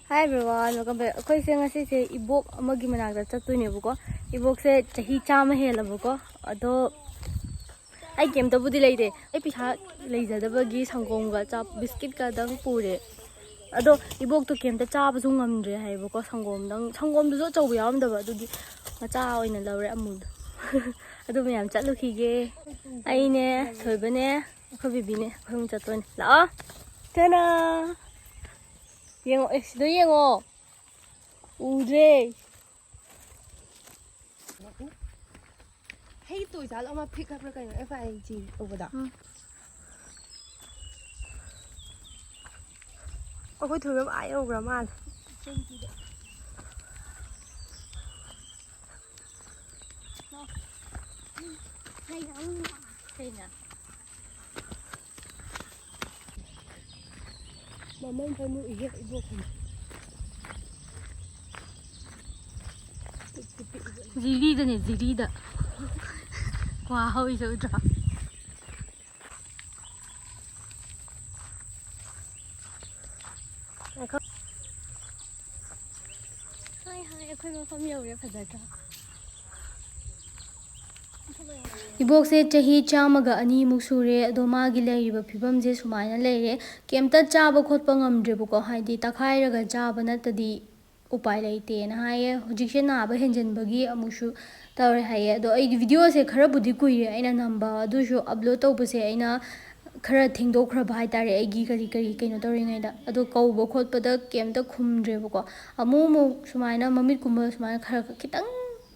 Hi everyone, welcome back. Akhoisu ngasi se ibok amagi manakda chattoine buko. Ibok se chahi chama hela buko. Ado ai kem to budi leide. Ai pisa leijadabagi sangomga chap biscuit ka dang pure. Ado ibok to kem ta chaba su ngamdre hai buko sangom du zo chau yam da ba dugi macha oina lawre amul. Ado mayam chatlukhige. Ai ne soibane akhoi bibi ne khom chattoine. La. Tana. Yengo, sido yengo. Udre. Hey, tôi giá mà pick up cái này phải gì over đó. Có thử làm ai over mà. Hay nè. Mà mình phải nuôi hết vô cùng. Ziri da. Wow, how is it? Hi, akhoi mafam yaure phajaka. Ibok se chahi chamaga ani muk sure ado magi leiriba phibam je sumaina leire kemta chaba khotpa ngamdre buko haidi takhairaga chaba natadi upai leite na haye hojik se na ba henjenbagi amushu tawre haye ado ai video se khara budi kuire aina namba adu shu upload tawbase aina khara thengdokhraba haitare aigi kari kaino tawringaida ado kauba khotpada kemta khumdre buko amu sumaina mamit kumba sumaina khara kitang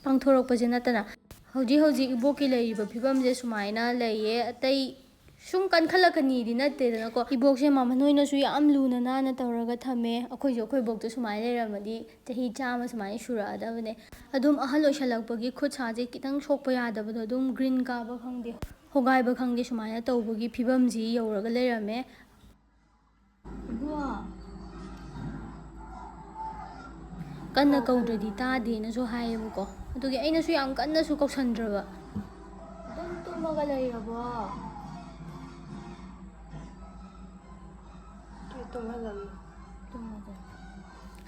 pangthorokpa je natana Hauji iboki leiriba phibam je sumaina leiye atai sum kan khalakani di natte dana ko ibok se mama noina su yam luna na tawraga thame akhoi bok to sumaina leiramadi chahi chama sumaina shura adabane adum ahal oisalakpagi khut saje kitang sokpa yadabado adum green ka ba khangde hogai ba khangde sumaina tawbagi phibam ji yoraga leirame kanna kaudradi tade na so hayebuko adugi aina su yam kanna su kausandraba dum tumaga leirabo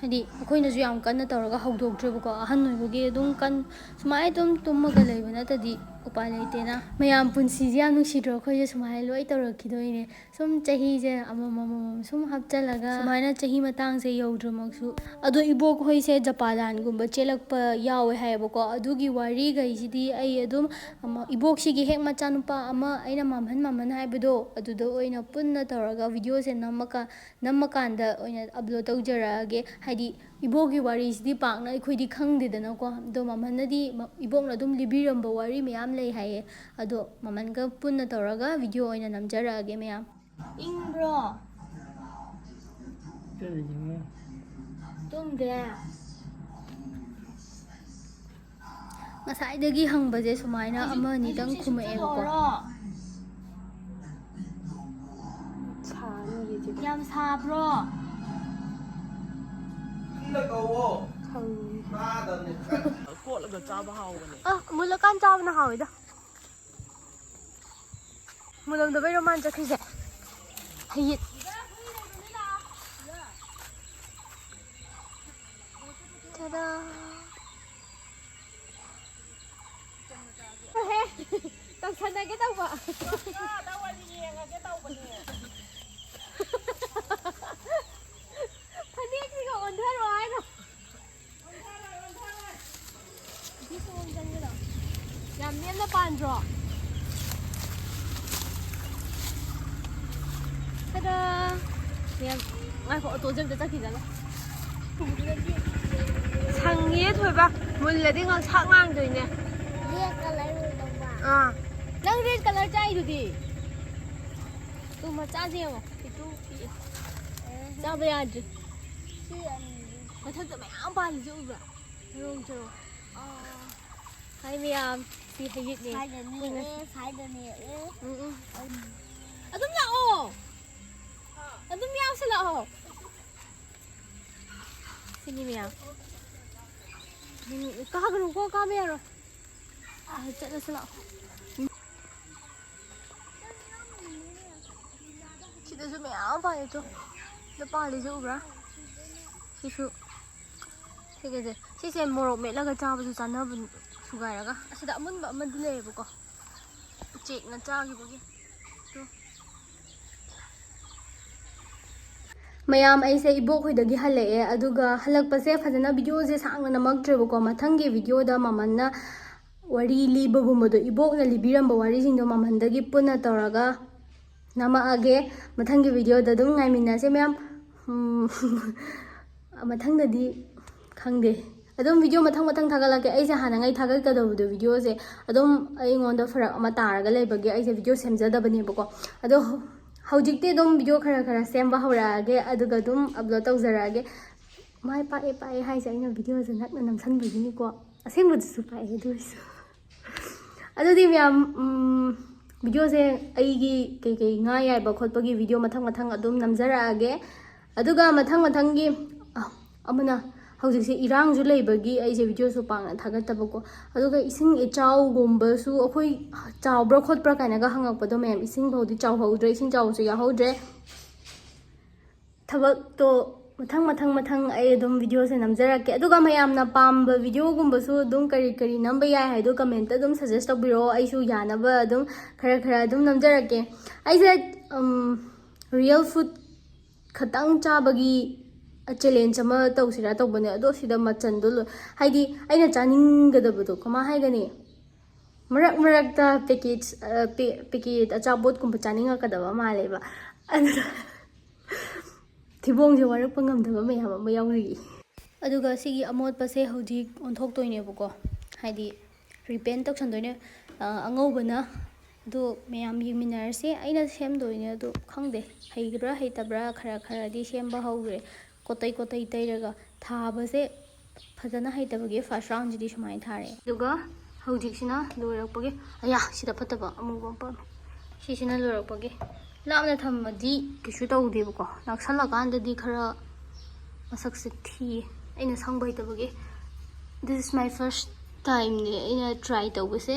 hadi akhoina su yam kanna tawraga hawdokdrebuko ahan noibagi adum kan sumai dum tumaga leibana tadi upai leitena mayam punsi je yam nungsidro khoi sumai loi tawrakhidoine sum chahi je amamam sum hapchalaga sumaina chahi matang se yodromaksu ado ibok hoi se japalan gumba chelakpa yawe hayabako adugi wari gaisidi ai adum ibok sigi hek machanupa ama aina mamhan haibado adudo oina punna tawraga video se namakanda oina upload tawjarage haidi ibogi wari sidi pakna ikhoidi khangdedana ko do mamhanadi ibokna dum libiramba wari mayam lei haye ado mamanga punna tawraga video oina namjarage mayam ingbro tumde ngasaidagi hangbaje sumaina ama ni dang khumaego ko yam sabro Cốt là chaba hao này. Mulakan chaba na hawida mulang da bay roman jakhise hayit tada tao sana cái tao vợ tao qua đi nghe cái tao bật nè thanh niên thì còn ổn thế rồi nó đi xuống chân cái đó làm miếng nó bàn rồi tada miếng ai phụ tôi dừng cho chắc thì là Thằng nghĩa thôi ba, mình là đi ngon sắc ngang rồi nè. Nang red color chai dudi. Tu macha je mo. Itu. Cha ba ya ji. Mathak ta mayam pa li ju ba. Rong chro. Hai miam si hayit ni. Hai da ni. Adum la o. Adum miam sala o. Sini miam. Ka gru ko ka me ro. Cha na sala. Chị tôi mẹ áo bay cho nó bay đi dữ bra Sisu. Sise morok metlaga chabasu chanaba sugairaga. Asida amunba amadi leyebuko. Chekna chagibagi. mayam aise ibok hoidagi halae aduga halakpase fajana video je sangna namaktrebo mathangi video da mamanna wari libagumado ibokna libiramba wari singdo mamandagi punna tawraga namaage mathangi video da dum ngaimina se mayam mathangdadi khangde adum video mathang thagalake aise hanangai thagalkadawdo video se adum aingonda farak ama taraga leibage aise video semjadabane bako ado Hojikte dum video khara semba hawraage aduga dum upload tawjarage mai pae hai jaina video je nakna namsan bugini ko asengbu su pae duisu adudi myam video je aigi kei nga yai ba khotpagi video mathang adum namjaraage aduga mathang gi amuna hojikse irang ju leibagi aise video su pangna thagattabako aduga ising echau gomba su akhoi chawbra khotbra kainaga hangakpado mem ising bodi chaw hodre ising chaw su ya hodre thabak to mathang ai dum video se namjarake aduga mayamna pamba video gumba su dum kari namba yai haido comment dum suggest tabiro ai su yanaba dum khara dum namjarake aise real food khatang chabagi challenge ama tawsira tawbane ado sida machandul haidi aina chaningadabado kama haigani marak ta packet achabot kum chaninga kadaba maleba adu thibong je warak pangam daba mayam ama yawri aduga sigi amot pase hojik onthok toine buko haidi repent tok chandoine angobana do mayam yingminarse aina semdoine ado khangde heigra heitabra khara di semba hawre kotai tairaga thabase fajana haitabage first round jidi sumai thare duga hojikina loirakpage aya sida phataba amugom pa sisina loirakpage lamna thamadi kisu tawdebako naksala kandadi khara masakse thi aina sangbai tabage this is my first time ne aina try tawbase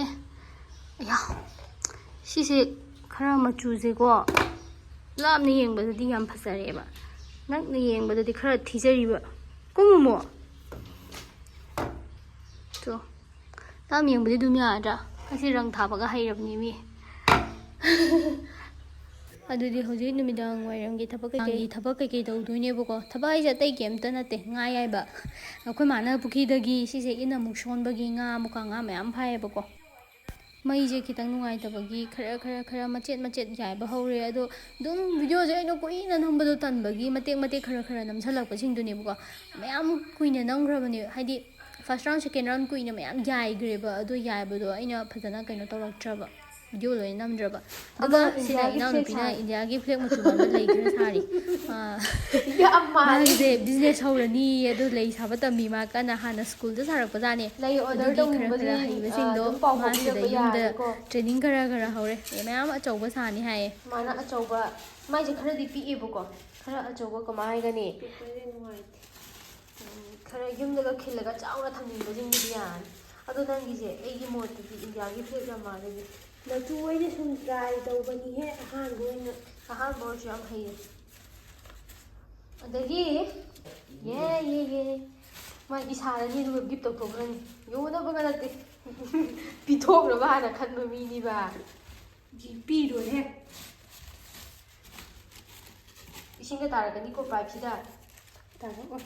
aya sise khara machuje ko lamna yengbadadi yam phasareba nakna yengbadadi khara thijariba kumumo to tam yengbadi dum yadra asi rang thabaga hairabni mi adudi hoji numidang wairamgi thabak kai tawdoine boko thabai ja tai kemta nate nga yaiba akhoi mana pukhi dagi sise ina mukson bagi nga muka nga mayam phai boko mai je kitang nungai tabagi khara macet yaiba hore ado dum video je aino koina nambado tanbagi matek khara namsalak pasing dune boko mayam kuina nangrabani haidi first round second round kuina mayam yai greba ado yaibado aina phajana kaino tawraktraba video loi namdraba daga sina ina pina india gi flag mutu ba lei khara sari Ya amma de business hawrani ado lei sabata mi ma kana hana school da sarak pajane lay order tawbadi haibasingdo masida yumda training khara hawre mayam achauba sani haye mana achauba mai je khara di pi eboko khara achauba kamai gani khara yumdaga khillaga chaura thamninga jingdi yan ado nangi je eigi mot di india gi flag ama de na tu wai sum try tawbani he ahan goina ahan bor jam haye adagi ye mai isarani du gift tawthokrani yona baga nate pithok ba na khanba mi ni ba ji pi ro he isinga taragani ko pipe sida ta ko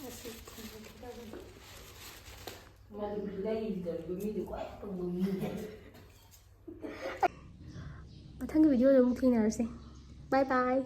asi thumma thida Mali bilai da bumi ko ai bumi mathang video lo mukhi narse bye bye